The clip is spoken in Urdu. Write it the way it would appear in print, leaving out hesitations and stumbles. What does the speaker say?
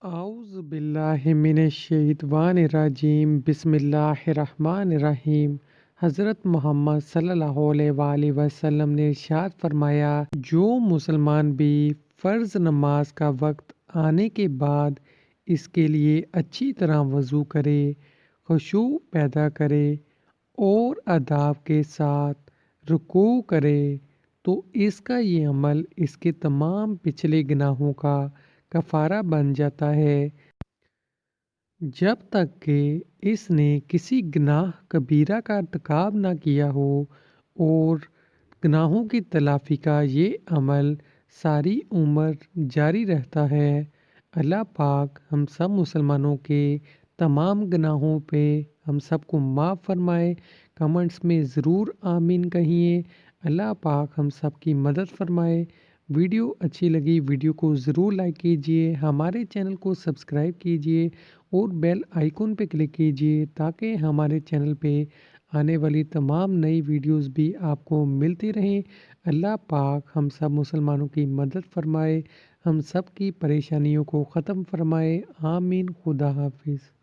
اعوذ باللہ من الشیطان الرجیم بسم اللہ الرحمن الرحیم۔ حضرت محمد صلی اللہ علیہ وآلہ وسلم نے ارشاد فرمایا، جو مسلمان بھی فرض نماز کا وقت آنے کے بعد اس کے لیے اچھی طرح وضو کرے، خشوع پیدا کرے اور آداب کے ساتھ رکوع کرے تو اس کا یہ عمل اس کے تمام پچھلے گناہوں کا کفارہ بن جاتا ہے، جب تک کہ اس نے کسی گناہ کبیرہ کا ارتکاب نہ کیا ہو، اور گناہوں کی تلافی کا یہ عمل ساری عمر جاری رہتا ہے۔ اللہ پاک ہم سب مسلمانوں کے تمام گناہوں پہ ہم سب کو معاف فرمائے۔ کمنٹس میں ضرور آمین کہیے۔ اللہ پاک ہم سب کی مدد فرمائے۔ ویڈیو اچھی لگی ویڈیو کو ضرور لائک کیجیے، ہمارے چینل کو سبسکرائب کیجیے اور بیل آئیکن پہ کلک کیجیے تاکہ ہمارے چینل پہ آنے والی تمام نئی ویڈیوز بھی آپ کو ملتی رہیں۔ اللہ پاک ہم سب مسلمانوں کی مدد فرمائے، ہم سب کی پریشانیوں کو ختم فرمائے۔ آمین۔ خدا حافظ۔